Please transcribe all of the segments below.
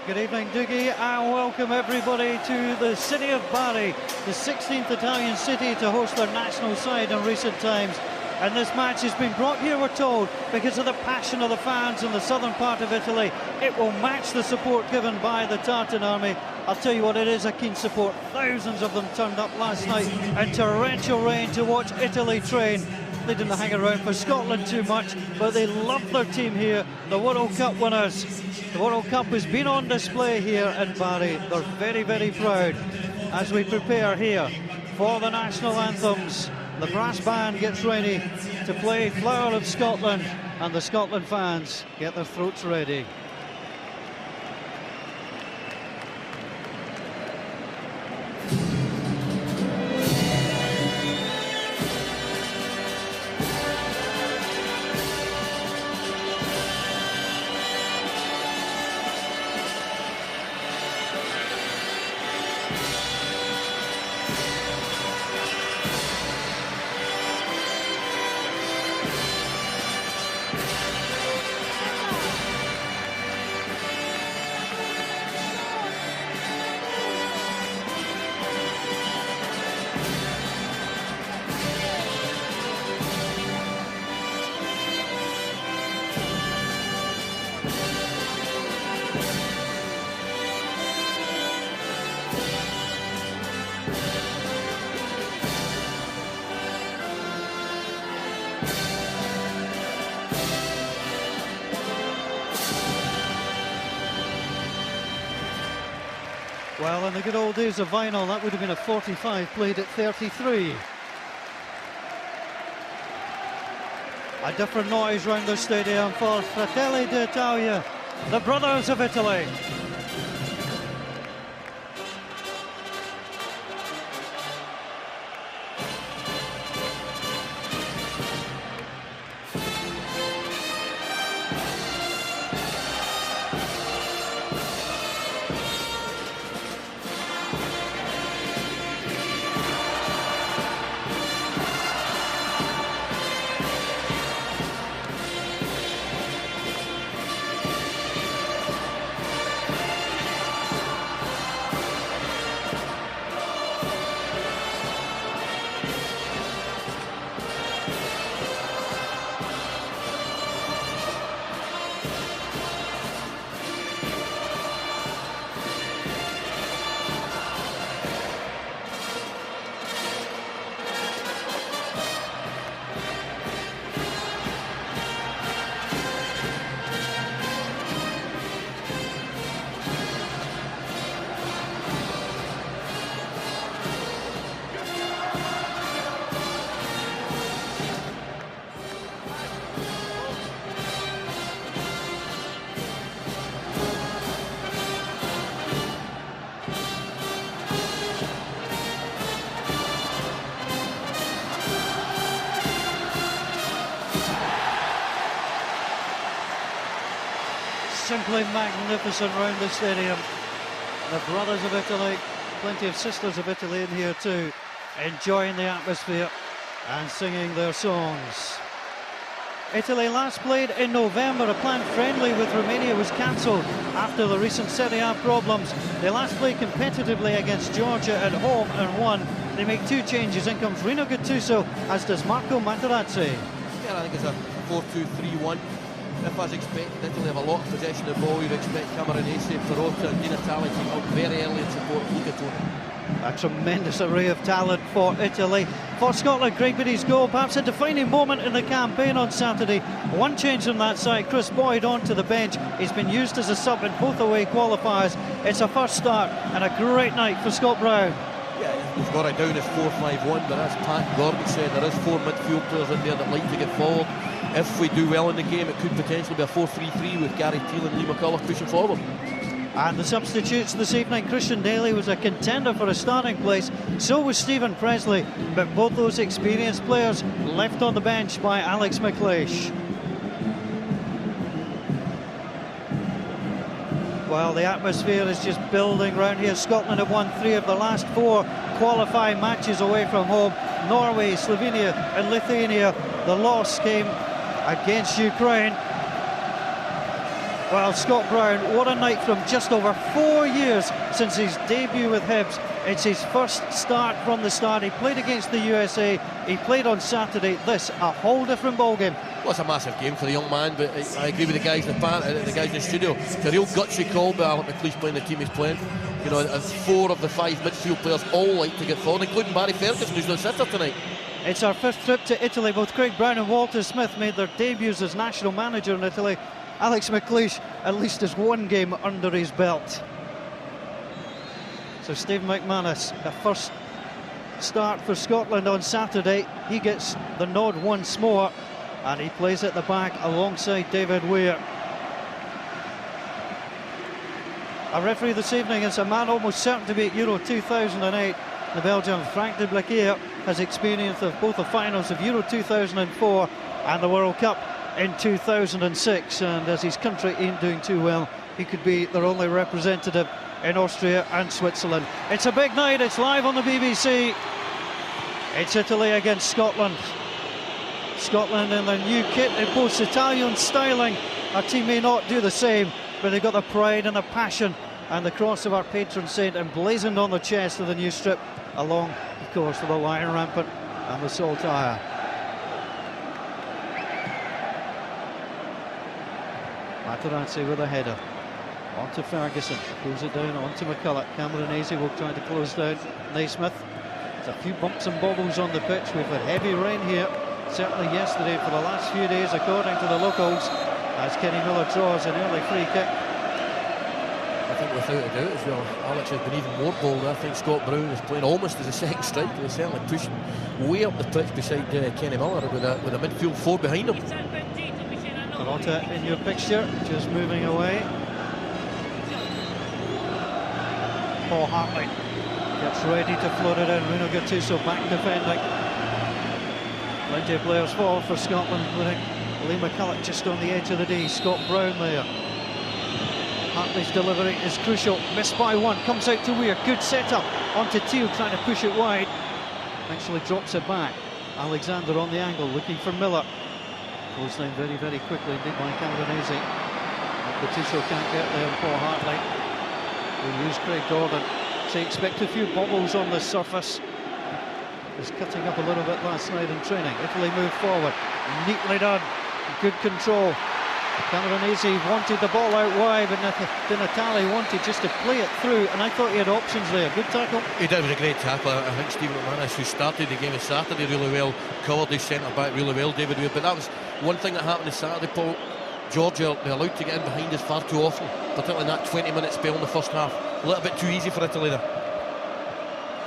Good evening, Dougie, and welcome everybody to the city of Bari, the 16th Italian city to host their national side in recent times. And this match has been brought here, we're told, because of the passion of the fans in the southern part of Italy. It will match the support given by the Tartan army. I'll tell you what, it is a keen support. Thousands of them turned up last night in torrential rain to watch Italy train. They didn't hang around for Scotland too much, but they love their team here, the World Cup winners. The World Cup has been on display here in Bari. They're very, very proud as we prepare here for the national anthems. The brass band gets ready to play Flower of Scotland, and the Scotland fans get their throats ready. Well, in the good old days of vinyl, that would have been a 45 played at 33. A different noise round the stadium for Fratelli d'Italia, the brothers of Italy. Simply magnificent round the stadium. The brothers of Italy, plenty of sisters of Italy in here too, enjoying the atmosphere and singing their songs. Italy last played in November. A planned friendly with Romania was cancelled after the recent Serie A problems. They last played competitively against Georgia at home and won. They make two changes. In comes Rino Gattuso, as does Marco Materazzi. Yeah, I think it's a 4-2-3-1. If, as expected, Italy have a lot of possession of the ball, you'd expect Camoranesi, Perrotta and Di Natale to come out very early and support Lucatore. A tremendous array of talent for Italy. For Scotland, Greg Biddy's goal, perhaps a defining moment in the campaign on Saturday. One change on that side, Chris Boyd onto the bench. He's been used as a sub in both away qualifiers. It's a first start and a great night for Scott Brown. Yeah, we've got it down as 4-5-1, but as Pat Gordon said, there is four midfield players in there that like to get forward. If we do well in the game, it could potentially be a 4-3-3 with Gary Teal and Lee McCullough pushing forward. And the substitutes this evening, Christian Daly was a contender for a starting place, so was Stephen Presley, but both those experienced players left on the bench by Alex McLeish. Well, the atmosphere is just building round here. Scotland have won 3 of the last 4 qualifying matches away from home. Norway, Slovenia and Lithuania. The loss came against Ukraine. Well, Scott Brown, what a night from just over 4 years since his debut with Hibs. It's his first start from the start. He played against the USA, he played on Saturday. This, a whole different ballgame. Well, it's a massive game for the young man, but I agree with the guys in the studio. It's a real gutsy call by Alec McLeish playing the team he's playing. You know, 4 of the 5 midfield players all like to get forward, including Barry Ferguson, who's no sitter tonight. It's our 5th trip to Italy. Both Craig Brown and Walter Smith made their debuts as national manager in Italy. Alex McLeish at least has 1 game under his belt. So Steve McManus, the first start for Scotland on Saturday. He gets the nod once more, and he plays at the back alongside David Weir. Our referee this evening is a man almost certain to be at Euro 2008. The Belgian Frank de Blaquier has experience of both the finals of Euro 2004 and the World Cup in 2006, and as his country ain't doing too well, he could be their only representative in Austria and Switzerland. It's a big night, it's live on the BBC. It's Italy against Scotland. Scotland in their new kit, it boasts Italian styling. Our team may not do the same, but they've got the pride and the passion and the cross of our patron saint emblazoned on the chest of the new strip, along, of course, with the lion rampant and the saltire. Materazzi with a header. On to Ferguson, pulls it down onto McCulloch. Cameronese will try to close down Naismith. There's a few bumps and bobbles on the pitch. We've had heavy rain here, certainly yesterday, for the last few days, according to the locals, as Kenny Miller draws an early free kick. I think without a doubt as well, Alex has been even more bold. I think Scott Brown is playing almost as a second striker. He's certainly pushing way up the pitch beside Kenny Miller with a midfield 4 behind him. Carlotta in your picture, just moving away. Paul Hartley gets ready to float it in. Bruno Gattuso back defending. Plenty of players fall for Scotland, including Lee McCulloch just on the edge of the D. Scott Brown there. Hartley's delivery is crucial. Missed by 1, comes out to Weir. Good setup onto Teal, trying to push it wide. Actually drops it back. Alexander on the angle, looking for Miller. Goes down very, very quickly indeed by Cameronese. Gattuso can't get there, and Paul Hartley will use Craig Gordon. So expect a few bobbles on the surface. Was cutting up a little bit last night in training. Italy move forward, neatly done, good control. Cameronese wanted the ball out wide, but Di Natale wanted just to play it through, and I thought he had options there. Good tackle. He did. It was a great tackle. I think Stephen McManus, who started the game on Saturday really well, covered his centre back really well, David Weir. But that was one thing that happened on Saturday, Paul. Georgia, they're allowed to get in behind us far too often, particularly in that 20-minute spell in the first half. A little bit too easy for Italy there.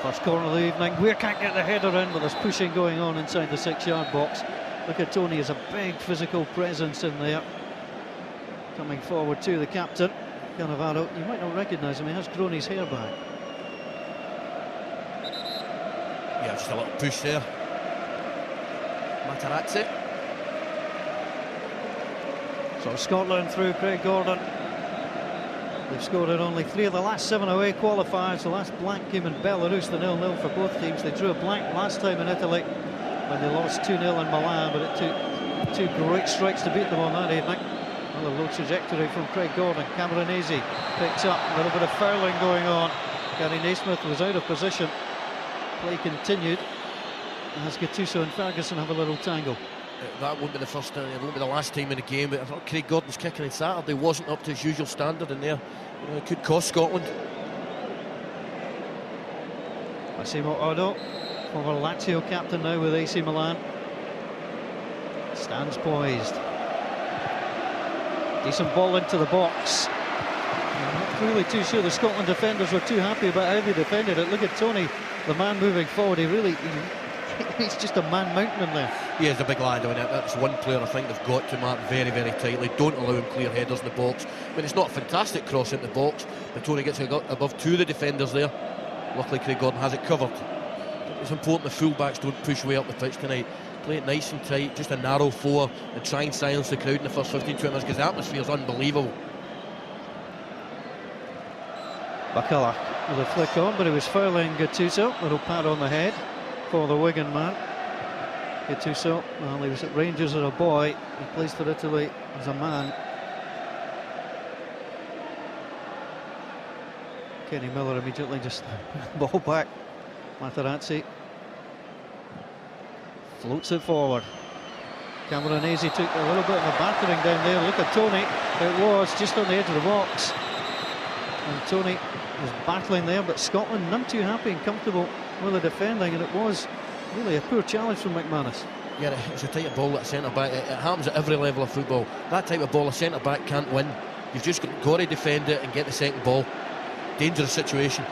First corner of the evening. Weir can't get the header in, but there's pushing going on inside the 6-yard box. Look at Tony as a big physical presence in there. Coming forward to the captain, Cannavaro. You might not recognise him, he has grown his hair back. Yeah, just a little push there. Materazzi. So Scotland through Craig Gordon. They've scored in only 3 of the last 7 away qualifiers. The last blank came in Belarus, the 0-0 for both teams. They drew a blank last time in Italy when they lost 2-0 in Milan, but it took 2 great strikes to beat them on that evening. Another low trajectory from Craig Gordon. Cameronese picks up, a little bit of fouling going on. Gary Naismith was out of position. Play continued as Gattuso and Ferguson have a little tangle. That won't be the first time, it won't be the last time in the game, but I thought Craig Gordon's kicking on Saturday wasn't up to his usual standard in there. It could cost Scotland. Massimo Odo, former Lazio captain, now with AC Milan, stands poised. Decent ball into the box. I'm not really too sure the Scotland defenders were too happy about how they defended it. Look at Tony, the man moving forward. He's just a man mountain in there. He is a big lad on it. That's one player I think they've got to mark very, very tightly. Don't allow him clear headers in the box. I mean, it's not a fantastic cross into the box, but Tony gets above 2 of the defenders there. Luckily, Craig Gordon has it covered. It's important the full-backs don't push way up the pitch tonight. Play it nice and tight, just a narrow 4, and try and silence the crowd in the first 15-20 minutes, because the atmosphere is unbelievable. McCulloch with a flick on, but he was fouling Gattuso. Little pat on the head for the Wigan man. Gattuso, well, he was at Rangers as a boy. He plays for Italy as a man. Kenny Miller immediately just ball back. Materazzi floats it forward. Camoranesi took a little bit of a battering down there. Look at Tony. It was just on the edge of the box. And Tony was battling there, but Scotland none too happy and comfortable with the defending, and it was really a poor challenge from McManus. Yeah, it's a type of ball that centre-back, it happens at every level of football. That type of ball a centre-back can't win. You've just got to defend it and get the second ball. Dangerous situation.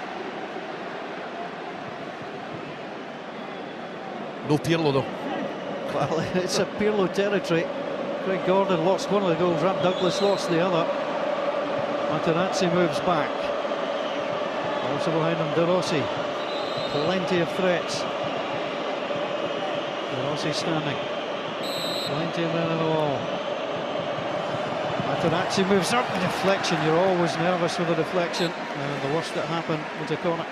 No Pirlo though. Well, it's a Pirlo territory. Craig Gordon lost one of the goals, Rap Douglas lost the other. Materazzi moves back. Also behind him, De Rossi. Plenty of threats. De Rossi standing. Plenty of men on the wall. Materazzi moves up. The deflection, you're always nervous with a deflection. And the worst that happened was a corner.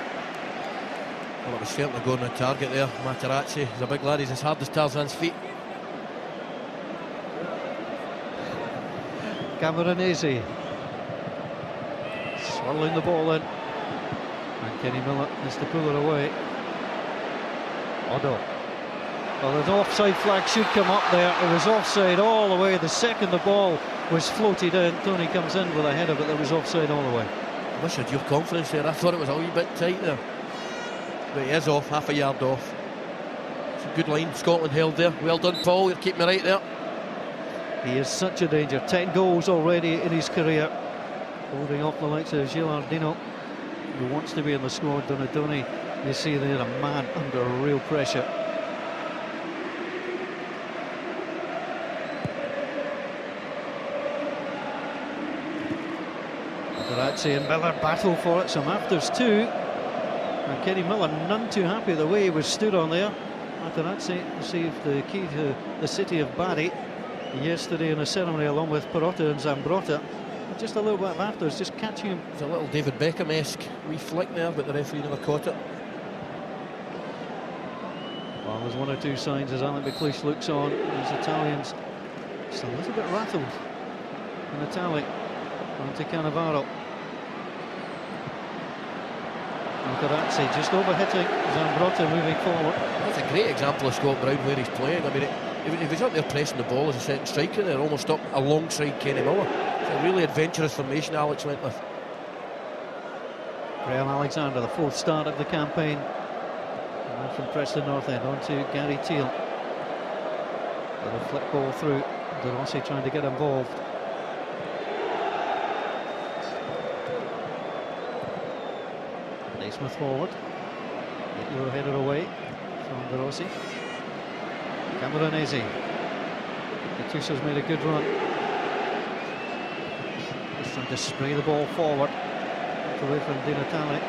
Well, it was certainly going on target there. Materazzi, he's a big lad, he's as hard as Tarzan's feet. Camoranesi swirling the ball in, and Kenny Miller has to pull it away. Odo. Well, the offside flag should come up there. It was offside all the way. The second the ball was floated in, Tony comes in with a header, but there was offside all the way. I wish I had your confidence there. I thought it was a wee bit tight there. But he is off, half a yard off. It's a good line Scotland held there. Well done, Paul, you're keeping me right there. He is such a danger. 10 goals already in his career. Holding off the likes of Gilardino, who wants to be in the squad. Donadoni, you see there, a man under real pressure. Materazzi and Miller battle for it. Some afters too. And Kenny Miller none too happy the way he was stood on there. Materazzi received the key to the city of Bari yesterday in a ceremony along with Perotta and Zambrotta. Just a little bit of afters, just catching him. There's a little David Beckham-esque wee flick there, but the referee never caught it. Well, there's one or two signs as Alan McLeish looks on. These Italians just a little bit rattled. And Italic onto Cannavaro. Materazzi just overhitting Zambrotta moving forward. That's a great example of Scott Brown where he's playing. I mean, if he's up there pressing the ball as a second striker, they're almost up alongside Kenny Miller. It's a really adventurous formation Alex went with. Graham Alexander, the fourth start of the campaign. And from Preston North End on to Gary Teal. Little flick ball through. De Rossi trying to get involved. Naismith forward. Get your header away from De Rossi. Camoranesi. Gattuso's made a good run. Just trying to spray the ball forward. Away from Di Natale.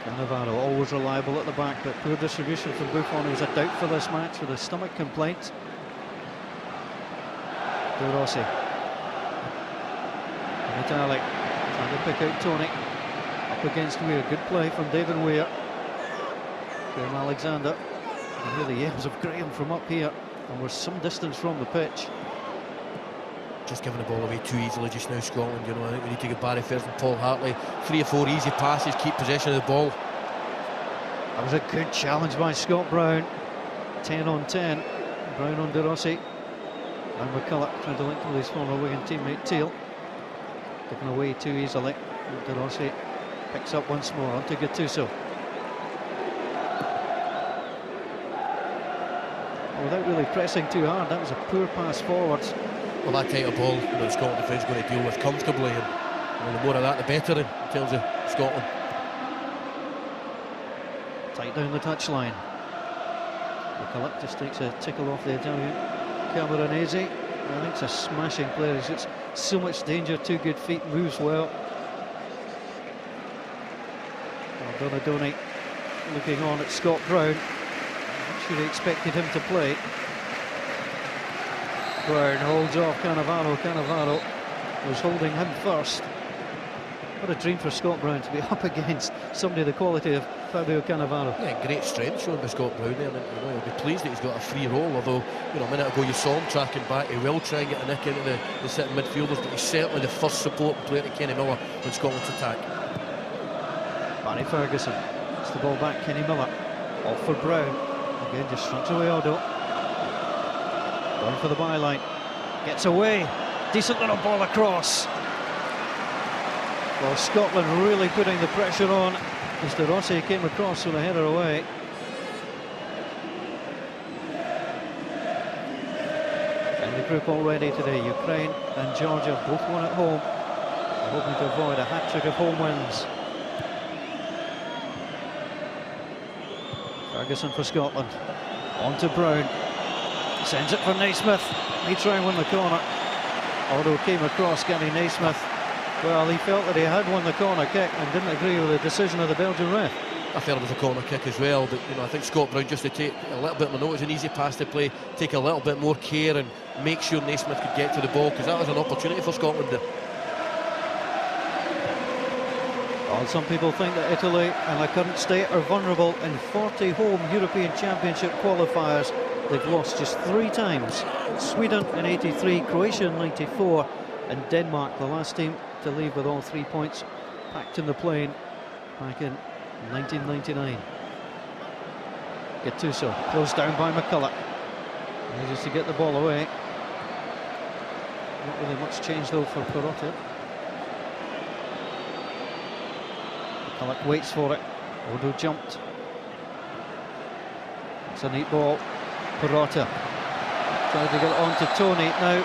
Cannavaro always reliable at the back, but poor distribution from Buffon, who was a doubt for this match with a stomach complaint. De Rossi. Natale trying to pick out Tony. Up against Weir. Good play from David Weir. Graham Alexander. You hear the yells of Graham from up here, and we're some distance from the pitch. Just giving the ball away too easily just now, Scotland. You know, I think we need to get Barry First and Paul Hartley. 3 or 4 easy passes, keep possession of the ball. That was a good challenge by Scott Brown. 10 on 10. Brown on De Rossi. And McCulloch trying to link with his former Wigan teammate Teal. Given away too easily. De Rossi picks up once more onto Gattuso. Without really pressing too hard, that was a poor pass forwards. Well, that type of ball, you know, the Scotland defence going to deal with comfortably, and the more of that, the better in terms of Scotland. Tight down the touchline. McCulloch just takes a tickle off the Italian. Camoranesi, I think it's a smashing player. He's got so much danger, 2 good feet, moves well. Donadoni looking on at Scott Brown. I'm sure he expected him to play. Brown holds off Cannavaro. Cannavaro was holding him first. What a dream for Scott Brown to be up against somebody the quality of Fabio Cannavaro. Yeah, great strength showing by Scott Brown there. He'll be pleased that he's got a free roll, although, a minute ago you saw him tracking back. He will try and get a nick into the sitting midfielders, but he's certainly the first support player to Kenny Miller when Scotland's attack. Barry Ferguson. It's the ball back, Kenny Miller. Off for Brown. Again, just shunts away Odo. Going for the byline. Gets away. Decent little ball across. Well, Scotland really putting the pressure on. Mr. Rossi came across with a header away. And the group already today, Ukraine and Georgia both won at home. They're hoping to avoid a hat-trick of home wins. Ferguson for Scotland. On to Brown. Sends it for Naismith. He try and win the corner. Odo came across, Gary Naismith. Well, he felt that he had won the corner kick and didn't agree with the decision of the Belgian ref. I felt it was a corner kick as well, but I think Scott Brown just to take a little bit more notice, an easy pass to play, take a little bit more care and make sure Naismith could get to the ball, because that was an opportunity for Scotland there. Well, some people think that Italy and their current state are vulnerable in 40 home European Championship qualifiers. They've lost just 3 times. Sweden in '83, Croatia in '94, and Denmark, the last team to leave with all 3 points packed in the plane back in 1999. Gattuso closed down by McCulloch. Manages to get the ball away. Not really much change though for Perotta. McCulloch waits for it. Odo jumped. It's a neat ball. Perotta trying to get it on to Tony. Now,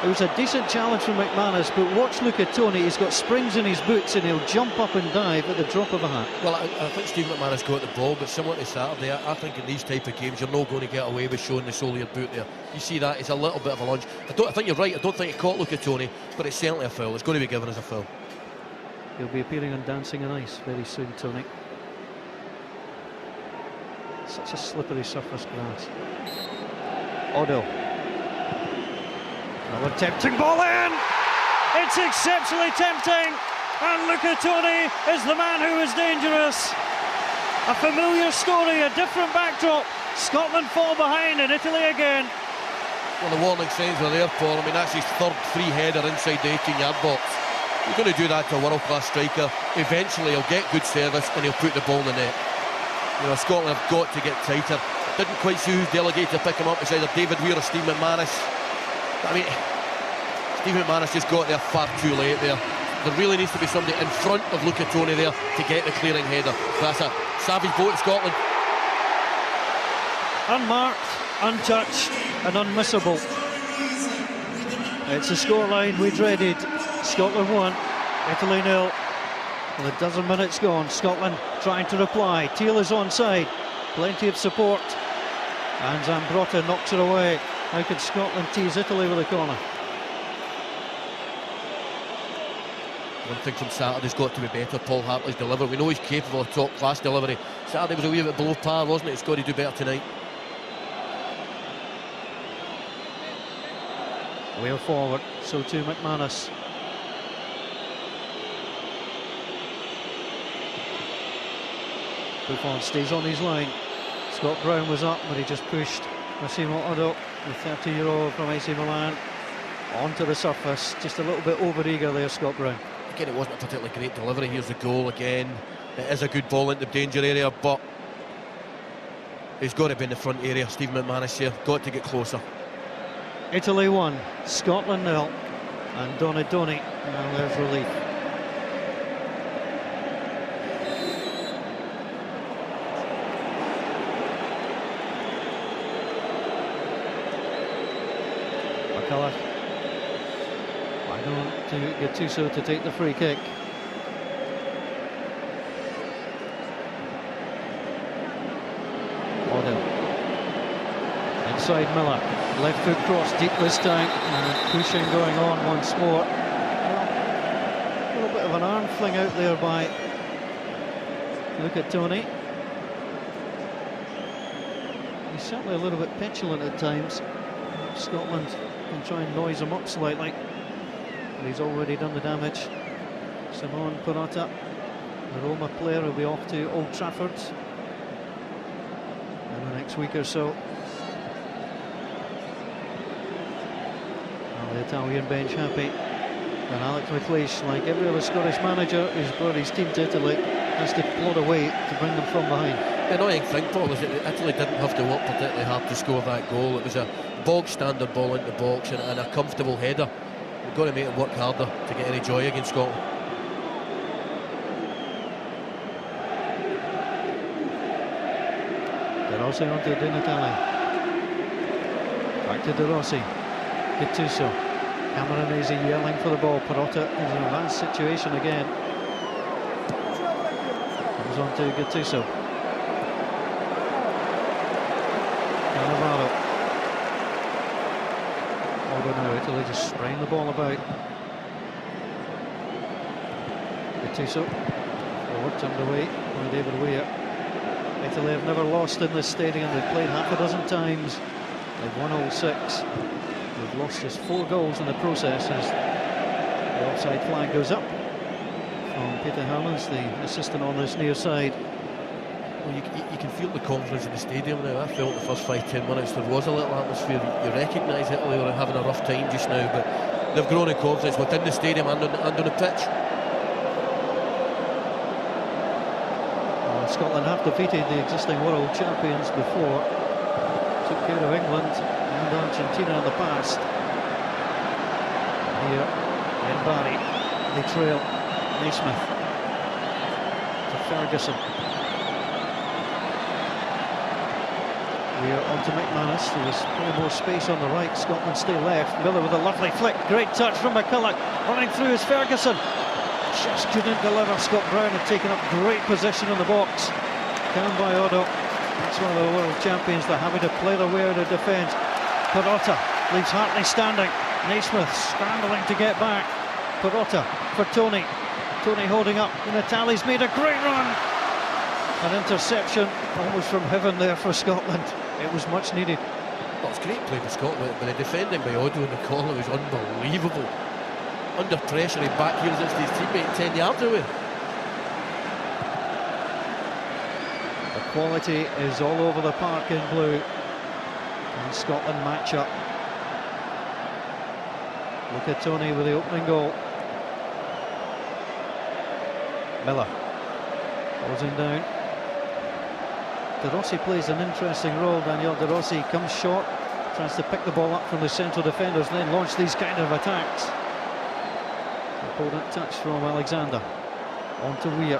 it was a decent challenge from McManus, but watch, look at Tony. He's got springs in his boots and he'll jump up and dive at the drop of a hat. Well, I think Steve McManus got the ball, but similar to Saturday, I think in these type of games you're not going to get away with showing the sole of your boot there. You see that, it's a little bit of a lunge. I think you're right, I don't think it caught Tony, but it's certainly a foul. It's going to be given as a foul. He'll be appearing on Dancing on Ice very soon, Tony. Such a slippery surface grass. Odo. Another tempting ball in! It's exceptionally tempting! And Tony is the man who is dangerous. A familiar story, a different backdrop. Scotland fall behind and Italy again. Well, the warning signs are there, Paul. I mean, that's his third free header inside the 18-yard box. You're going to do that to a world-class striker. Eventually he'll get good service and he'll put the ball in the net. Scotland have got to get tighter. Didn't quite see who's delegated to pick him up. It's either David Weir or Steve McManus. I mean, Steve McManus just got there far too late there. There really needs to be somebody in front of Tony there to get the clearing header. That's a savage boat in Scotland. Unmarked, untouched and unmissable. It's a scoreline we dreaded. Scotland 1, Italy 0. With a dozen minutes gone, Scotland trying to reply. Teal is onside, plenty of support, and Zambrotta knocks it away. How can Scotland tease Italy with a corner? One thing from Saturday's got to be better. Paul Hartley's delivery. We know he's capable of top-class delivery. Saturday was a wee bit below par, wasn't it? He's got to do better tonight. We're forward, so too McManus. Buffon stays on his line. Scott Brown was up, but he just pushed Massimo Odo, the 30-year-old from AC Milan, onto the surface. Just a little bit over-eager there, Scott Brown. Again, it wasn't a particularly great delivery. Here's the goal again. It is a good ball into the danger area, but he's got to be in the front area. Steve McManus here, got to get closer. Italy 1, Scotland 0, and Donadoni. Now there's relief. McCulloch. Back on to Gattuso to take the free kick. Odo. Inside Miller. Left foot cross deep this time, and pushing going on once more. A little bit of an arm fling out there by Tony. He's certainly a little bit petulant at times. Scotland can try and noise him up slightly, but he's already done the damage. Simone Perotta The Roma player will be off to Old Trafford in the next week or so. Well, the Italian bench happy. And Alex McLeish, like every other Scottish manager who's brought his team to Italy, has to plod away to bring them from behind. The annoying thing, Paul, is that Italy didn't have to work particularly hard to score that goal. It was a bog standard ball into the box and a comfortable header. We've got to make it work harder to get any joy against Scotland. De Rossi onto Di Natale. Back to De Rossi. Gattuso. Camoranesi yelling for the ball. Perotta is in a advanced situation again. Comes on to Gattuso. Cannavaro. Over now, Italy just spraying the ball about. Gattuso. Forward, turned away by David Weir. Italy have never lost in this stadium. They've played half a dozen times. They've won all 6. They've lost just 4 goals in the process as the offside flag goes up from Peter Harmans, the assistant on this near side. Well, you can feel the confidence in the stadium now. I felt the first 5-10 minutes there was a little atmosphere. You recognise Italy are having a rough time just now, but they've grown in confidence within the stadium and on the pitch. Scotland have defeated the existing world champions before. Took care of England and Argentina in the past. Here in Barry, they trail Naismith to Ferguson. We are on to McManus. There's plenty more space on the right. Scotland stay left. Miller with a lovely flick. Great touch from McCulloch. Running through is Ferguson. Just couldn't deliver. Scott Brown had taken up great position in the box. Down by Otto. That's one of the world champions. They're having to play their way out of defence. Perotta leaves Hartley standing. Naismith scrambling to get back. Perotta for Tony. Tony holding up. Natale's made a great run. An interception almost from heaven there for Scotland. It was much needed. Well, it's great play for Scotland, but the defending by Otto in the corner was unbelievable. Under pressure, he backheels it to his teammate 10 yards away. The quality is all over the park in blue. And Scotland match up. Look at Tony with the opening goal. Miller closing down. De Rossi plays an interesting role. Daniel De Rossi comes short, tries to pick the ball up from the central defenders and then launch these kind of attacks. Important touch from Alexander. On to Weir.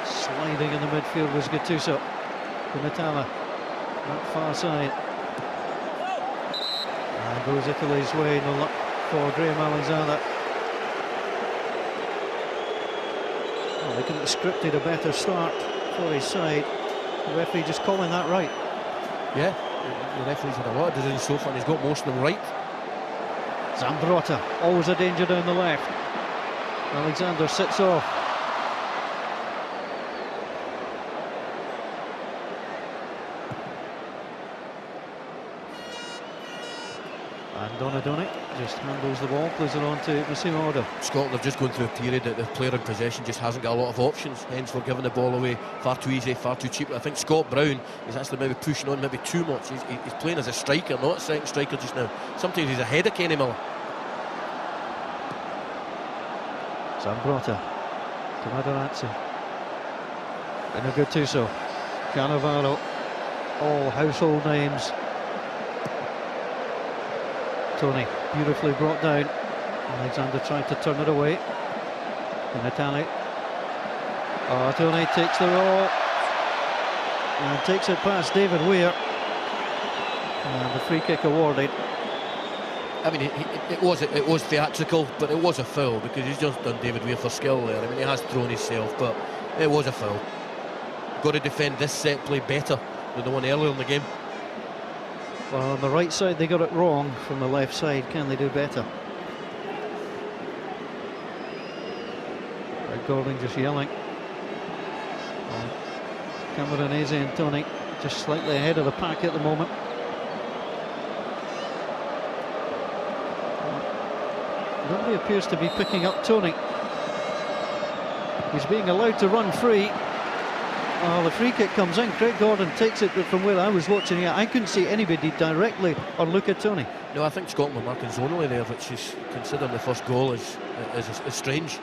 Sliding in the midfield was Gattuso. Kunatala, that far side. And goes Italy's way. No luck for Graham Alexander. Well, they couldn't have scripted a better start for his side. The referee just calling that right. Yeah, the referee's had a lot of decisions so far and he's got most of them right. Zambrotta, always a danger down the left. Alexander sits off. And Donadoni just handles the ball, plays it on to Massimo Otto. Scotland have just gone through a period that the player in possession just hasn't got a lot of options, hence we're giving the ball away far too easy, far too cheap. I think Scott Brown is actually maybe pushing on maybe too much. He's playing as a striker, not a second striker just now. Sometimes he's ahead of Kenny Miller. Zambrotta to Materazzi. And Gattuso. Cannavaro. All household names. Tony beautifully brought down. Alexander tried to turn it away. Natale. Oh, Tony takes the roll and takes it past David Weir. And the free kick awarded. I mean, it was theatrical, but it was a foul because he's just done David Weir for skill there. I mean, he has thrown himself, but it was a foul. Got to defend this set play better than the one earlier in the game. Well, on the right side they got it wrong. From the left side, can they do better? Gordon just yelling. Camoranesi and Tony just slightly ahead of the pack at the moment. Nobody appears to be picking up Tony. He's being allowed to run free. Oh, the free kick comes in. Craig Gordon takes it, but from where I was watching here, I couldn't see anybody directly on Luca Toni. No, I think Scotland were marking zonally there, which is, considering the first goal, is strange.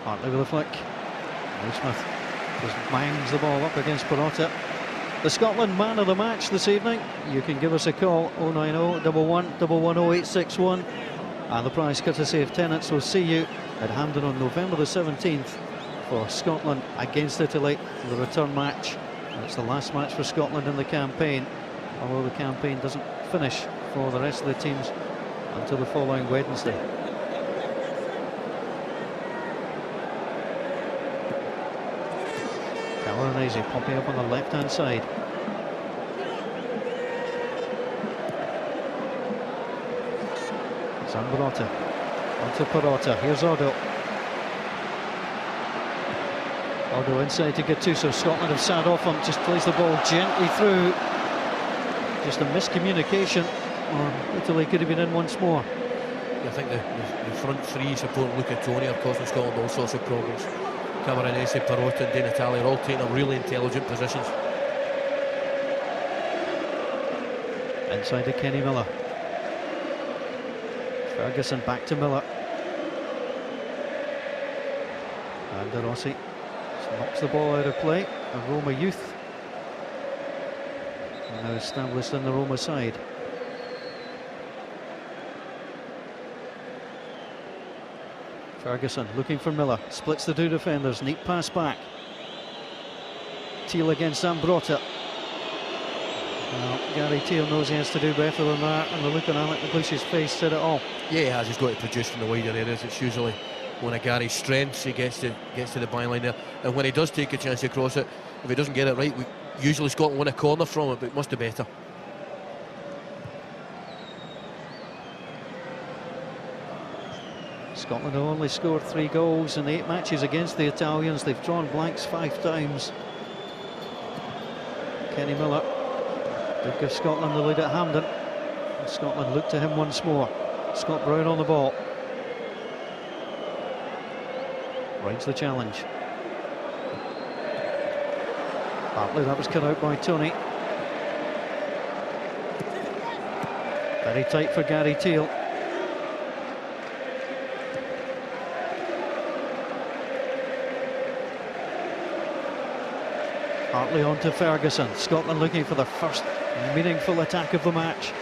Hartley with a flick. Smith just bangs the ball up against Perrotta. The Scotland man of the match this evening. You can give us a call, 090 11 110 861. And the prize courtesy of Tennent's. We'll see you at Hampden on November the 17th for Scotland against Italy, the return match. And it's the last match for Scotland in the campaign, although the campaign doesn't finish for the rest of the teams until the following Wednesday. Cameronese popping up on the left-hand side. Zambrota onto Perrotta. Here's Odo. Odo inside to Gattuso. Scotland have sat off him. Just plays the ball gently through. Just a miscommunication, or Italy could have been in once more. I think the front three supporting Luca Toni are causing Scotland all sorts of problems. Camoranesi, Perrotta and Di Natale are all taking up really intelligent positions. Inside to Kenny Miller. Ferguson back to Miller. And De Rossi knocks the ball out of play. A Roma youth now established in the Roma side. Ferguson looking for Miller, splits the two defenders, neat pass back. Teal against Zambrota. Well, Gary Teal knows he has to do better than that, and the look on Alec McLeish's face said it all. Yeah, he has. He's got to produce in the wider areas. It's usually one of Gary's strengths. He gets to the byline there, and when he does take a chance to cross it, if he doesn't get it right, usually Scotland win a corner from it, but it must do better. Scotland have only scored 3 goals in 8 matches against the Italians. They've drawn blanks 5 times. Kenny Miller did give Scotland the lead at Hampden, and Scotland look to him once more. Scott Brown on the ball. Rides the challenge. Hartley, that was cut out by Tony. Very tight for Gary Teal. Hartley on to Ferguson. Scotland looking for the first meaningful attack of the match.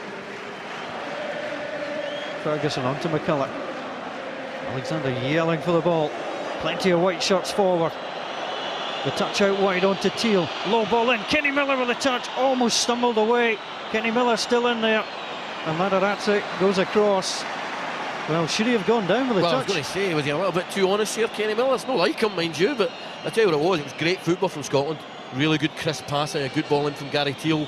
Ferguson on to McCulloch. Alexander yelling for the ball. Plenty of white shirts forward. The touch out wide onto Teal. Low ball in. Kenny Miller with a touch. Almost stumbled away. Kenny Miller still in there. And Matarazzi goes across. Well, should he have gone down with a touch? I was going to say, was he a little bit too honest here, Kenny Miller? It's not like him, mind you, but I tell you what it was great football from Scotland. Really good crisp passing, a good ball in from Gary Teal.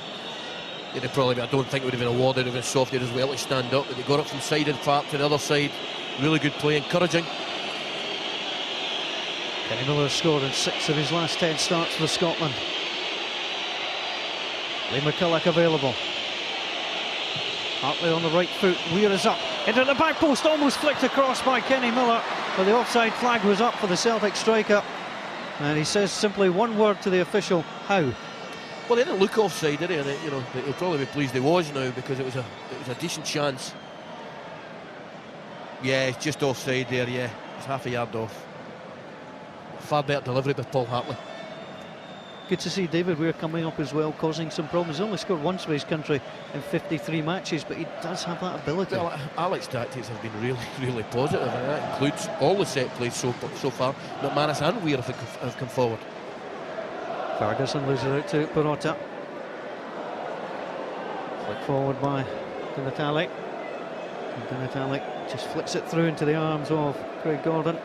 I don't think it would have been awarded if it was softer as well to stand up, but they got it from side of the park to the other side. Really good play, encouraging. Kenny Miller scored in 6 of his last 10 starts for Scotland. Lee McCulloch available. Hartley on the right foot. Weir is up into the back post, almost flicked across by Kenny Miller, but the offside flag was up for the Celtic striker. And he says simply one word to the official: how? Well, they didn't look offside, did he? And he'll probably be pleased he was now, because it was a decent chance. Yeah, it's just offside there. Yeah, it's half a yard off. Far better delivery by Paul Hartley. Good to see David Weir coming up as well, causing some problems. He's only scored once for his country in 53 matches, but he does have that ability. Well, Alec's tactics have been really, really positive, and that includes all the set plays so far. McManus and Weir have come forward. Ferguson loses out to Perrotta. Flick forward by Di Natale. And Di Natale just flicks it through into the arms of Craig Gordon.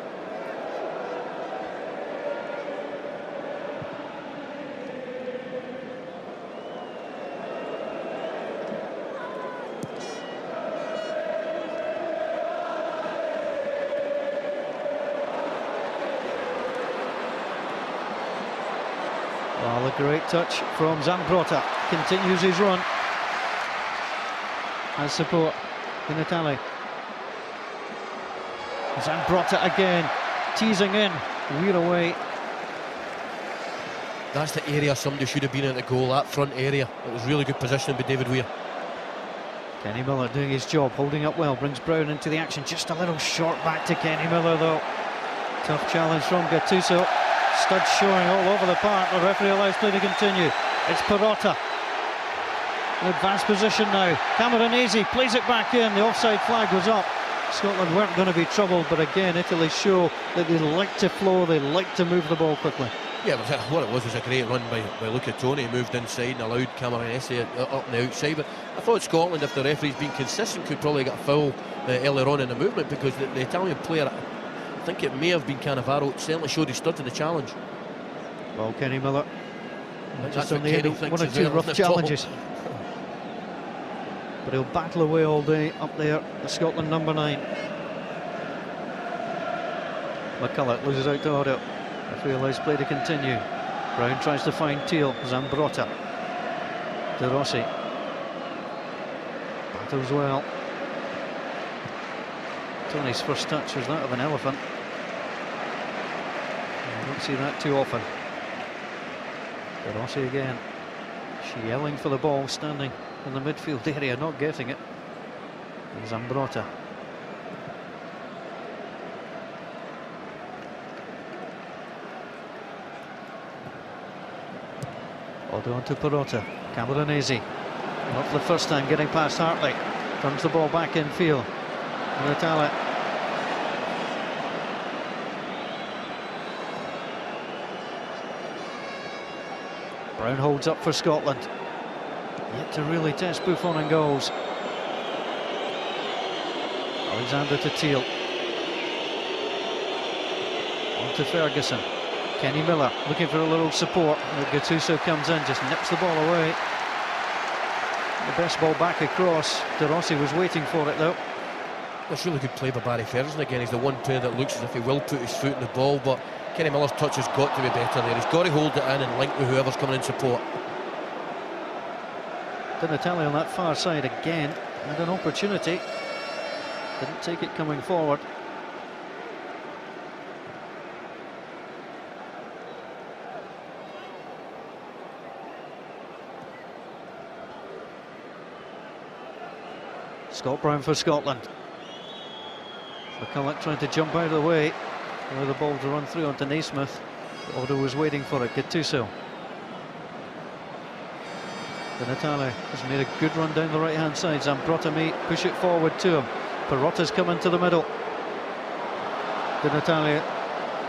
Well, a great touch from Zambrota. Continues his run. Has support. Di Natale. Zambrotta again, teasing in, Weir away. That's the area somebody should have been at the goal, that front area. It was really good positioning by David Weir. Kenny Miller doing his job, holding up well, brings Brown into the action, just a little short back to Kenny Miller though. Tough challenge from Gattuso. Studs showing all over the park. The referee allows play to continue. It's Perotta. Advanced position now. Camoranesi plays it back in. The offside flag was up. Scotland weren't going to be troubled, but again Italy show that they like to flow, they like to move the ball quickly. Yeah, what it was a great run by Luca Toni. He moved inside and allowed Camoranesi up on the outside. But I thought Scotland, if the referee's been consistent, could probably get a foul earlier on in the movement, because the Italian player, I think it may have been Cannavaro, certainly showed his stud to the challenge. Well, Kenny Miller just on the end of one or two rough challenges. But he'll battle away all day up there, the Scotland number 9. McCulloch loses out to Otto. Referee allows play to continue. Brown tries to find Teal. Zambrotta. De Rossi. Battles well. Tony's first touch was that of an elephant. I don't see that too often. De Rossi again. She yelling for the ball, standing in the midfield area, not getting it. And Zambrotta. Otto on to Perotta. Camoranesi. Not for the first time getting past Hartley. Turns the ball back in field. Natale. Brown holds up for Scotland. Yet to really test Buffon and goals. Alexander to Teal. On to Ferguson. Kenny Miller looking for a little support. Gattuso comes in, just nips the ball away. The best ball back across. De Rossi was waiting for it though. That's really good play by Barry Ferguson again. He's the one player that looks as if he will put his foot in the ball, but Kenny Miller's touch has got to be better there. He's got to hold it in and link with whoever's coming in support. Natale on that far side again, had an opportunity. Didn't take it coming forward. Scott Brown for Scotland. McCulloch trying to jump out of the way. Allow the ball to run through onto Naismith. Otto was waiting for it. Gattuso. Natale has made a good run down the right hand side. Zambrotta may push it forward to him. Perotta's come into the middle. Natale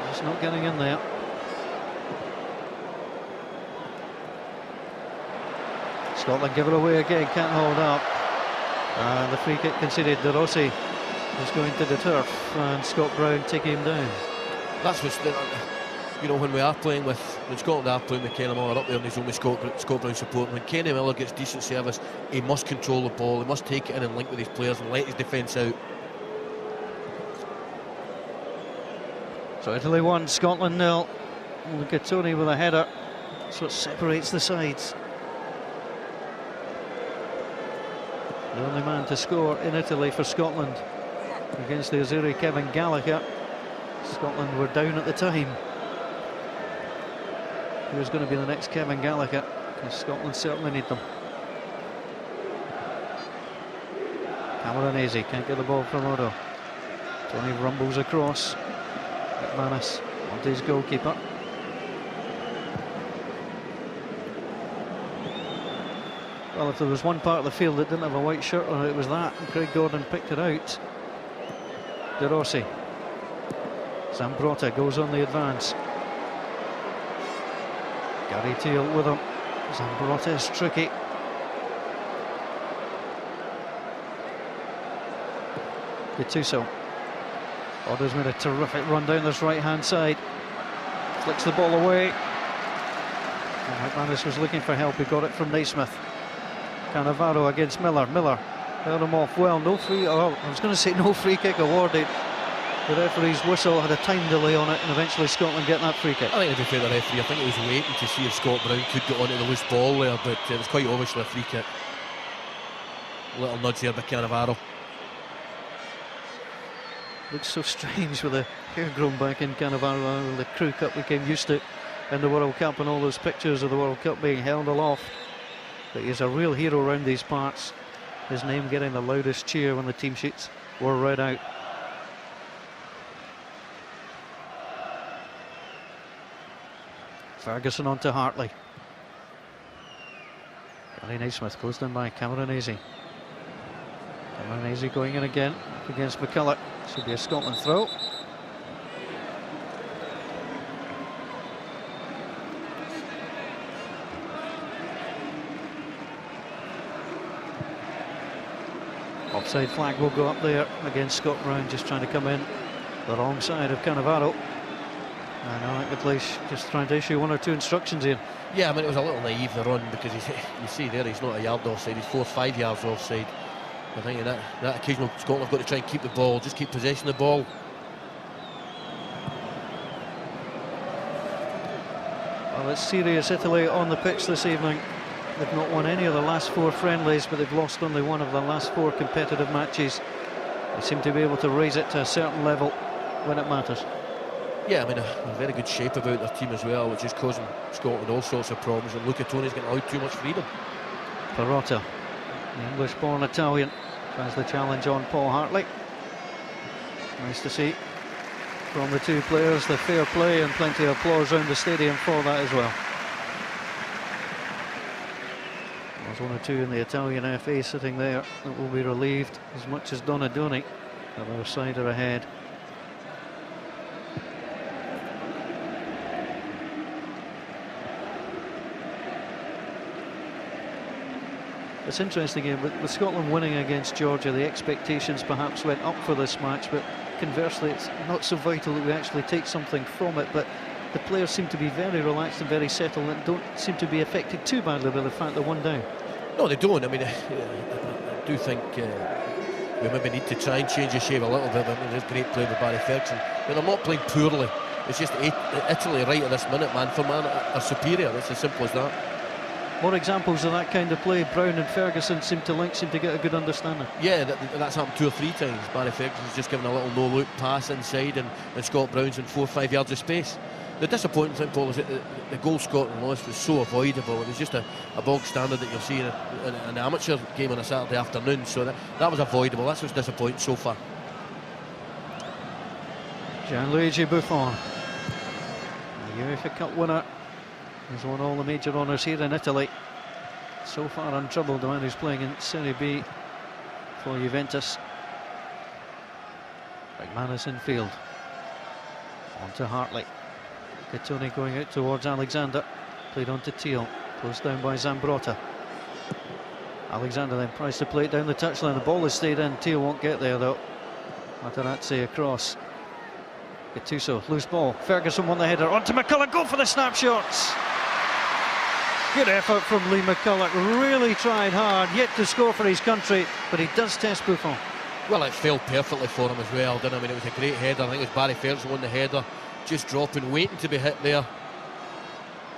just not getting in there. Scotland give it away again, can't hold up. And the free kick conceded. De Rossi is going to the turf and Scott Brown taking him down. That's what's, you know, when Scotland are playing with Kenny Miller up there and he's only Scott Brown support, when Kenny Miller gets decent service, he must control the ball, he must take it in and link with his players and let his defence out. So Italy 1, Scotland 0. Gattuso with a header. That's what separates the sides. The only man to score in Italy for Scotland against the Azzurri, Kevin Gallagher. Scotland were down at the time. Who's going to be the next Kevin Gallagher? Because Scotland certainly need them. Camoranesi can't get the ball from Otto. Tony rumbles across. McManus onto his goalkeeper. Well, if there was one part of the field that didn't have a white shirt on it, it was that. And Craig Gordon picked it out. De Rossi. Zambrotta goes on the advance. Gary Teal with him. Zambrotta is tricky. Gattuso. Otto's made a terrific run down this right hand side. Flicks the ball away. And McManus was looking for help. He got it from Naismith. Cannavaro against Miller. Miller held him off well. No free. Oh, I was going to say no free kick awarded. The referee's whistle had a time delay on it, and eventually Scotland get that free kick. I think to be fair to the referee, I think he was waiting to see if Scott Brown could get onto the loose ball there, but it was quite obviously a free kick. Little nudge there by Cannavaro. Looks so strange with the hair grown back in Cannavaro and the crew cut we came used to in the World Cup, and all those pictures of the World Cup being held aloft. But he's a real hero around these parts. His name getting the loudest cheer when the team sheets were read out. Ferguson on to Hartley. Gary Naismith close down by Cameronese. Cameronese going in again up against McCulloch. Should be a Scotland throw. Offside flag will go up there against Scott Brown, just trying to come in the wrong side of Cannavaro. And Alec McLeish just trying to issue one or two instructions here. Yeah, I mean, it was a little naive, the run, because you see there he's not a yard offside, he's 4 or 5 yards offside. I think in that occasional Scotland have got to try and keep the ball, just keep possession of the ball. Well, it's serious Italy on the pitch this evening. They've not won any of the last 4 friendlies, but they've lost only one of the last 4 competitive matches. They seem to be able to raise it to a certain level when it matters. Yeah, I mean, a very good shape about their team as well, which is causing Scotland all sorts of problems, and Luca Toni's getting allowed too much freedom. Perotta, the English-born Italian, tries the challenge on Paul Hartley. Nice to see from the two players the fair play, and plenty of applause around the stadium for that as well. There's 1 or 2 in the Italian FA sitting there that will be relieved as much as Donadoni. The other side are ahead. It's interesting again, with Scotland winning against Georgia, the expectations perhaps went up for this match, but conversely it's not so vital that we actually take something from it. But the players seem to be very relaxed and very settled and don't seem to be affected too badly by the fact they're 1 down. No, they don't. I mean, I do think we maybe need to try and change the shape a little bit. I mean, there's great play with Barry Ferguson, but they're not playing poorly. It's just Italy right at this minute, man for man, are superior. It's as simple as that. More examples of that kind of play. Brown and Ferguson seem to get a good understanding. Yeah, that's happened 2 or 3 times. Barry Ferguson's just given a little no-look pass inside, and Scott Brown's in 4 or 5 yards of space. The disappointing thing, Paul, is that the goal Scotland lost was so avoidable. It was just a bog standard that you'll see in an amateur game on a Saturday afternoon, so that was avoidable. That's what's disappointing so far. Gianluigi Buffon, the UEFA Cup winner, has won all the major honours here in Italy. So far untroubled, the man who's playing in Serie B for Juventus. McManus in field. On to Hartley. Gattoni going out towards Alexander. Played on to Teal. Closed down by Zambrotta. Alexander then tries to play it down the touchline. The ball has stayed in. Teal won't get there though. Materazzi across. Gattuso, loose ball. Ferguson won the header. On to McCulloch. Go for the snapshots. Good effort from Lee McCulloch. Really tried hard, yet to score for his country, but he does test Buffon. Well, it fell perfectly for him as well, didn't it? I mean, it was a great header. I think it was Barry Ferguson won the header, just dropping, waiting to be hit there.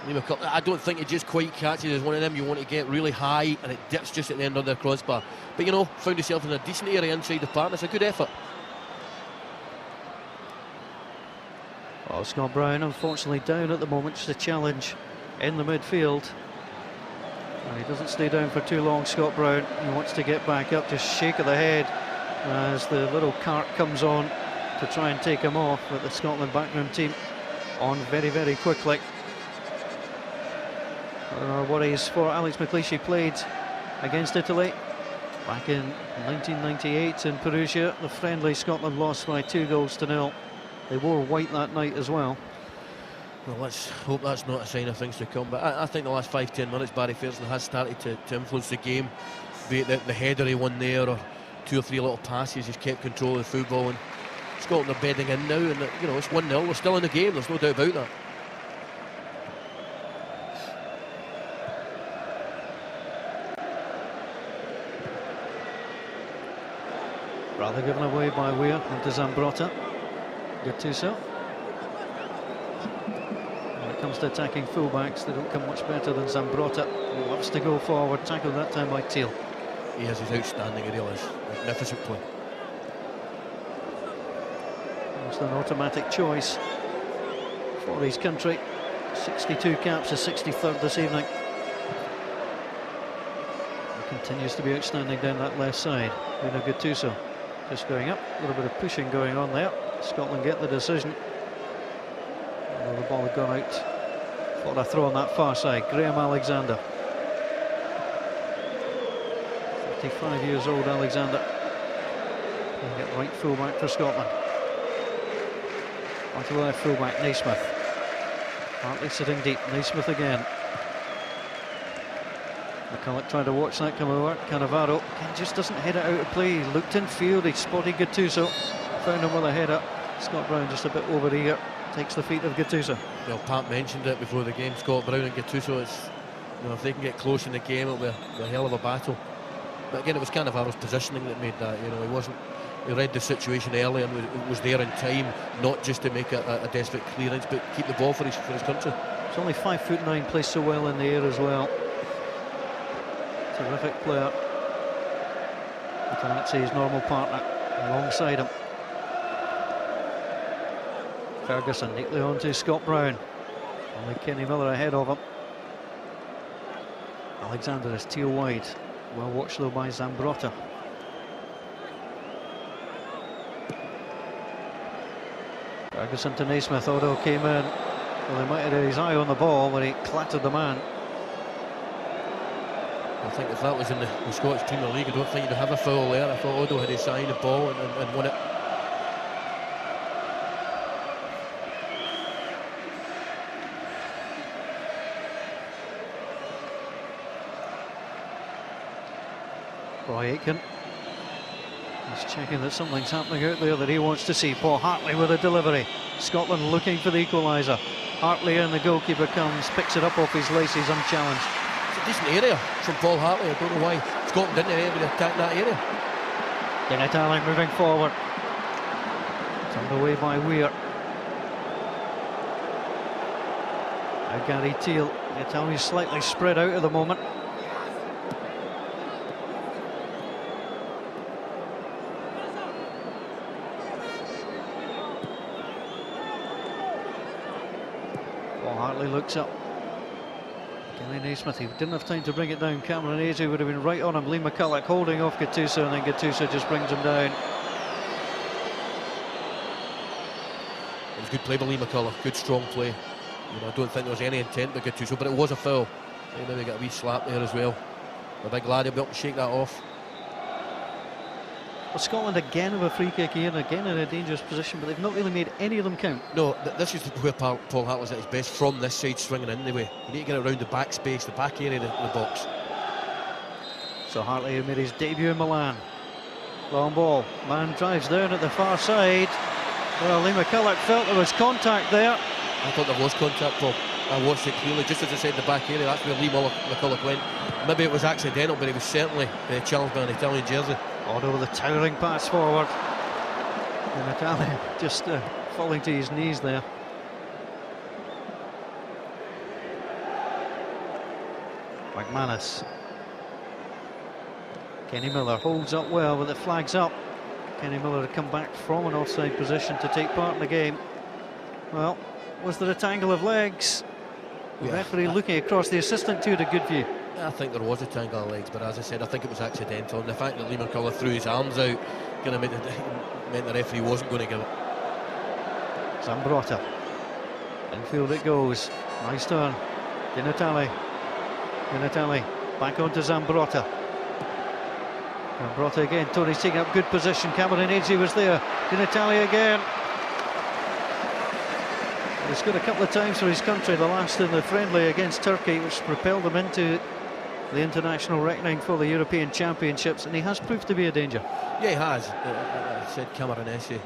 Lee McCulloch, I don't think he just quite catches. It's one of them you want to get really high, and it dips just at the end of the crossbar. But you know, found himself in a decent area inside the park. It's a good effort. Well, Scott Brown unfortunately down at the moment. Just a challenge in the midfield. And he doesn't stay down for too long, Scott Brown. He wants to get back up, just shake of the head as the little cart comes on to try and take him off. But the Scotland backroom team on very, very quickly. There are worries for Alex McLeish. He played against Italy back in 1998 in Perugia. The friendly, Scotland lost by 2-0. They wore white that night as well. Well, let's hope that's not a sign of things to come. But I think the last 5-10 minutes, Barry Ferguson has started to influence the game. Be it the header he won there, or 2 or 3 little passes, he's kept control of the football. And Scotland are bedding in now, and you know, it's 1-0. We're still in the game. There's no doubt about that. Rather given away by Weir into Zambrotta. Gattuso. When it comes to attacking fullbacks, they don't come much better than Zambrotta. He loves to go forward, tackled that time by Teal. He has his outstanding, he realises. Magnificent play. Almost an automatic choice for his country. 62 caps, a 63rd this evening. He continues to be outstanding down that left side. Bruno Gattuso just going up, a little bit of pushing going on there. Scotland get the decision. Although the ball had gone out for a throw on that far side. Graham Alexander, 35 years old Alexander, playing at right fullback for Scotland. Onto the left fullback, Naismith. Hartley sitting deep, Naismith again. McCulloch tried to watch that come over. Cannavaro again just doesn't head it out of play. He looked in field, he spotted Gattuso, found him with a header. Scott Brown just a bit over eager, takes the feet of Gattuso. Well, Pat mentioned it before the game. Scott Brown and Gattuso, it's, you know, if they can get close in the game, it'll be a hell of a battle. But again, it was Cannavaro's positioning that made that. You know, he read the situation early and was there in time, not just to make a desperate clearance, but keep the ball for his country. He's only 5'9", plays so well in the air as well. Terrific player. Matarazzi, his normal partner, alongside him. Ferguson neatly onto Scott Brown. Only Kenny Miller ahead of him. Alexander is teal wide. Well watched though by Zambrotta. Ferguson to Naismith. Odo came in. Well, he might have had his eye on the ball when he clattered the man. I think if that was in the Scottish Premier League, I don't think you'd have a foul there. I thought Odo had his eye on the ball and won it. Roy Aitken. He's checking that something's happening out there that he wants to see. Paul Hartley with a delivery. Scotland looking for the equaliser. Hartley and the goalkeeper comes, picks it up off his laces unchallenged. It's a decent area from Paul Hartley. I don't know why Scotland didn't able to attack that area. Di Natale moving forward. Turned away by Weir. Now Gary Teal. The Italians slightly spread out at the moment. Hartley looks up. Kelly Naismith, he didn't have time to bring it down. Cameron Azy would have been right on him. Lee McCulloch holding off Gattuso, and then Gattuso just brings him down. It was good play by Lee McCulloch, good strong play. You know, I don't think there was any intent by Gattuso, but it was a foul. He maybe got a wee slap there as well. The big lad will be up to shake that off. Well, Scotland again have a free kick here, and again in a dangerous position, but they've not really made any of them count. No, this is where Paul Hartley's at his best, from this side swinging in the way. You need to get around the back space, the back area of the box. So Hartley, who made his debut in Milan. Long ball, man drives down at the far side. Well, Lee McCulloch felt there was contact there. I thought there was contact, Paul. I watched it clearly, just as I said, the back area. That's where Lee McCulloch went. Maybe it was accidental, but he was certainly challenged by an Italian jersey. Odo with a towering pass forward. And Italian just falling to his knees there. McManus. Kenny Miller holds up well, but the flag's up. Kenny Miller had come back from an offside position to take part in the game. Well, was there a tangle of legs? The referee looking across, the assistant too had a good view. I think there was a tangle of legs, but as I said, I think it was accidental. And the fact that Lee McCulloch threw his arms out kind of meant the referee wasn't going to give it. Zambrotta. Infield it goes. Nice turn. Di Natale. Di Natale. Back onto Zambrotta. Zambrotta again. Tony's taking up good position. Cameron Azy was there. Di Natale again. He scored a couple of times for his country, the last in the friendly against Turkey, which propelled them into the international reckoning for the European Championships, and he has proved to be a danger. Yeah, he has. I said Cameron Azy,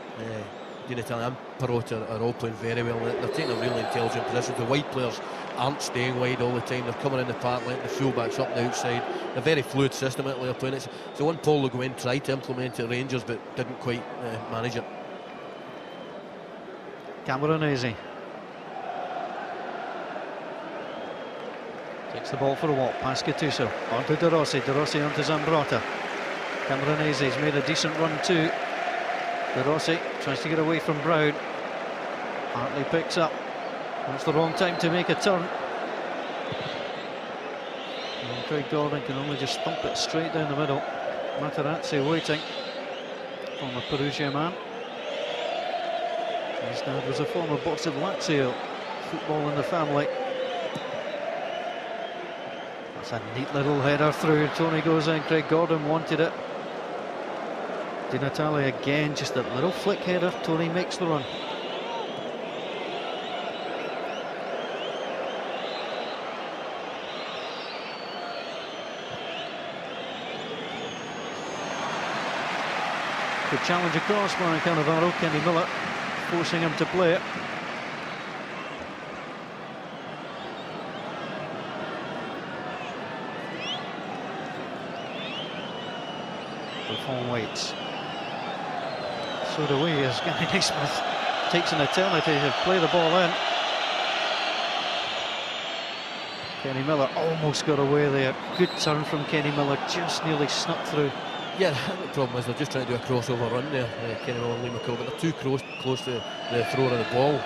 Di Natale and Perot are all playing very well. They're taking a really intelligent position. The wide players aren't staying wide all the time. They're coming in the park, letting the full-backs up the outside. A very fluid system that they're playing. It's the one Paul Le Guen tried to implement at Rangers, but didn't quite manage it. Cameron Azy takes the ball for a walk, past Gattuso, onto De Rossi, De Rossi onto Zambrotta. Cameron Azy's made a decent run too. De Rossi tries to get away from Brown. Hartley picks up. That's the wrong time to make a turn. And Craig Gordon can only just thump it straight down the middle. Materazzi waiting. Former Perugia man. His dad was a former boss of Lazio. Football in the family. That's a neat little header through. Tony goes in. Craig Gordon wanted it. Di Natale again, just a little flick header. Tony makes the run. Good challenge across by Cannavaro. Kenny Miller forcing him to play it. Buffon waits. So do we, as Gary Naismith takes an eternity to play the ball in. Kenny Miller almost got away there. Good turn from Kenny Miller, just nearly snuck through. Yeah, the problem is they're just trying to do a crossover run there, Kenny Miller and Lee McCall, but they're too close to the thrower of the ball.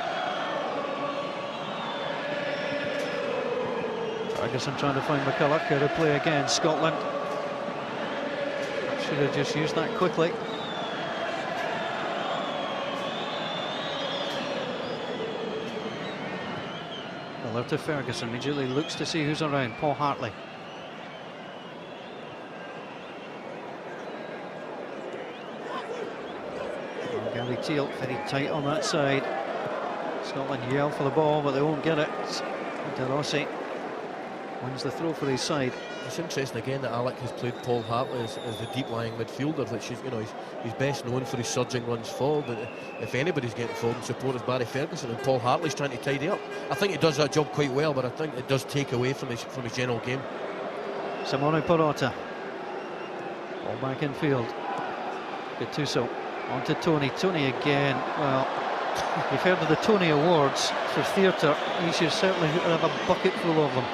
Ferguson trying to find McCulloch, here to play again. Scotland should have just used that quickly. Miller to Ferguson, immediately looks to see who's around. Paul Hartley. Gary Teal very tight on that side. Scotland yell for the ball, but they won't get it. De Rossi wins the throw for his side. It's interesting again that Alec has played Paul Hartley as the deep-lying midfielder, which is, you know, he's best known for his surging runs forward. But if anybody's getting forward and support is Barry Ferguson, and Paul Hartley's trying to tidy up. I think he does that job quite well, but I think it does take away from his general game. Simone Perrotta. Ball back in field. Gattuso on to Tony. Tony again. Well, you've heard of the Tony Awards for theatre. He should certainly have a bucket full of them.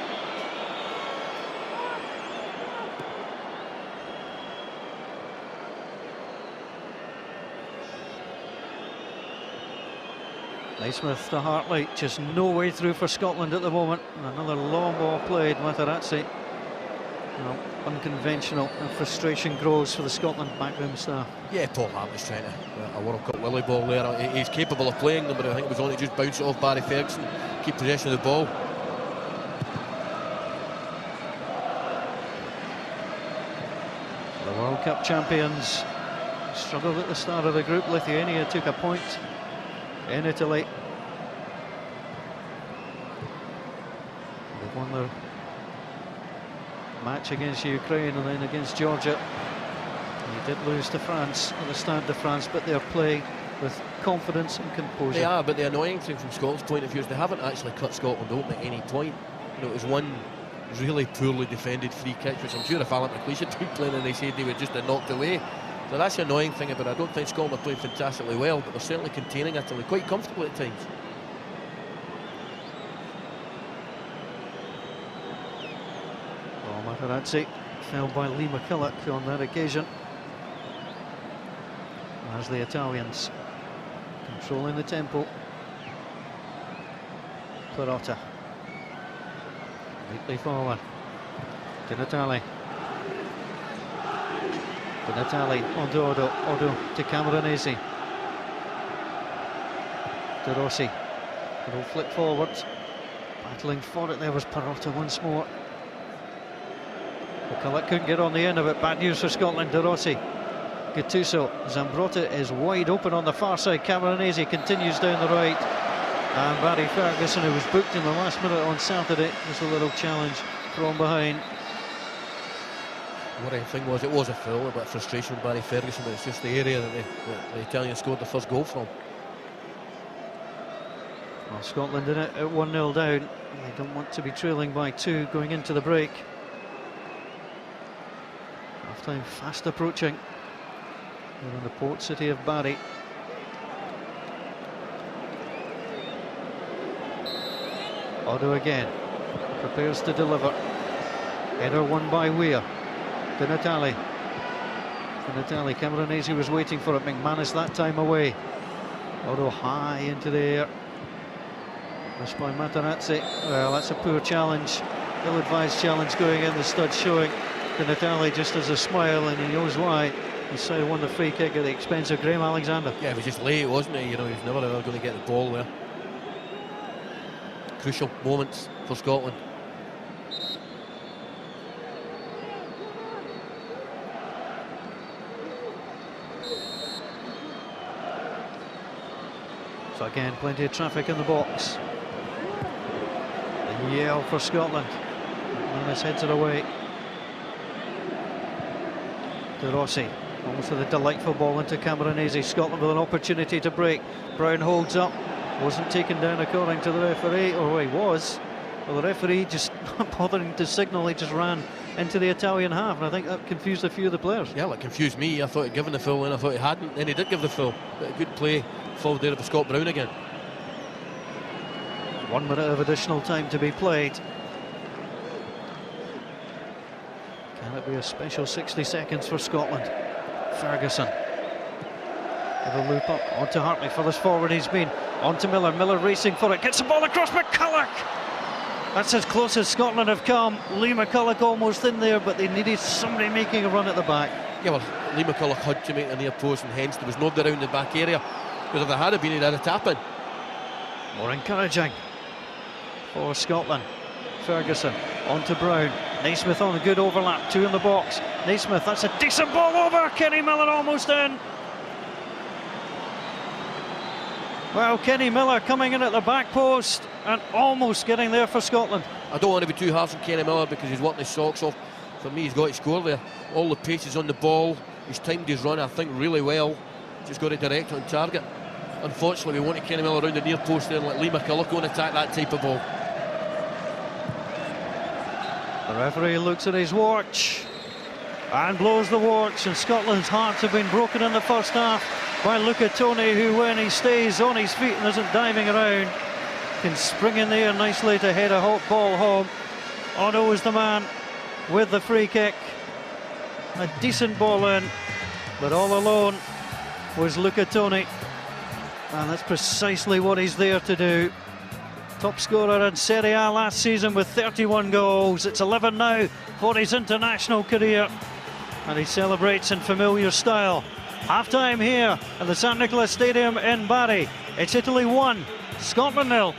Naismith to Hartley, just no way through for Scotland at the moment. And another long ball played. Materazzi, well, unconventional, and frustration grows for the Scotland backroom staff. Yeah, Paul Hartley's trying to a World Cup willy ball there. He's capable of playing them, but I think it was only just bounce it off Barry Ferguson, keep possession of the ball. The World Cup champions struggled at the start of the group. Lithuania took a point in Italy. They won their match against Ukraine and then against Georgia. They did lose to France at the Stade de France, but they're playing with confidence and composure. They are, but the annoying thing from Scotland's point of view is they haven't actually cut Scotland open at any point. You know, it was one really poorly defended free kick, which I'm sure if Alan McLeish had been playing and they said they would just have knocked away. So that's the annoying thing about it. I don't think Scotland are playing fantastically well, but they're certainly containing Italy quite comfortably at times. Oh, Materazzi fell by Lee McCulloch on that occasion. As the Italians controlling the tempo. Perrotta neatly forward. Di Natale. Di Natale on to Odo. Odo to Camoranesi. De Rossi. Little flick forward. Battling for it. There was Perrotta once more. McCulloch couldn't get on the end of it. Bad news for Scotland. De Rossi. Gattuso. Zambrotta is wide open on the far side. Camoranesi continues down the right. And Barry Ferguson, who was booked in the last minute on Saturday, was a little challenge from behind. The worrying thing was it was a foul, a bit of frustration with Barry Ferguson, but it's just the area that the Italians scored the first goal from. Well, Scotland in it at 1-0 down. They don't want to be trailing by 2 going into the break. Half-time fast approaching. We're in the port city of Bari. Odo again, prepares to deliver. Header won by Weir. Di Natale. Italy. Cameronese was waiting for it. McManus that time away. Although high into the air. Missed by Materazzi. Well, that's a poor challenge. Ill-advised challenge going in. The stud showing Italy just as a smile, and he knows why. He side won the free kick at the expense of Graham Alexander. Yeah, he was just late, wasn't he? You know, he was never ever going to get the ball there. Crucial moments for Scotland. So again, plenty of traffic in the box. A yell for Scotland. McManus heads it away. De Rossi, almost with a delightful ball into Cameronese. Scotland with an opportunity to break. Brown holds up. Wasn't taken down according to the referee, or he was. Well, the referee just not bothering to signal, he just ran into the Italian half, and I think that confused a few of the players. Yeah, it confused me. I thought he'd given the full, and I thought he hadn't. Then he did give the full. But a good play forward there for Scott Brown again. 1 minute of additional time to be played. Can it be a special 60 seconds for Scotland? Ferguson with a loop up onto Hartley. Furthest forward he's been. Onto Miller. Miller racing for it. Gets the ball across McCulloch. That's as close as Scotland have come. Lee McCulloch almost in there, but they needed somebody making a run at the back. Yeah, well, Lee McCulloch had to make the near post, and hence there was nobody around the back area. Because if there had been, he'd had a tap in. More encouraging for Scotland. Ferguson onto Brown. Naismith on a good overlap. 2 in the box. Naismith, that's a decent ball over. Kenny Miller almost in. Well, Kenny Miller coming in at the back post and almost getting there for Scotland. I don't want to be too harsh on Kenny Miller because he's working his socks off. For me, he's got to score there. All the pace is on the ball. He's timed his run, I think, really well. Just got to direct on target. Unfortunately, we wanted Kenny Miller around the near post there and let Lee McCulloch go and attack that type of ball. The referee looks at his watch and blows the watch, and Scotland's hearts have been broken in the first half by Luca Toni, who, when he stays on his feet and isn't diving around, can spring in the air nicely to head a ball home. Ono was the man with the free kick. A decent ball in, but all alone was Luca Toni, and that's precisely what he's there to do. Top scorer in Serie A last season with 31 goals. It's 11 now for his international career, and he celebrates in familiar style. Half-time here at the San Nicola Stadium in Bari. It's Italy 1, Scotland 0.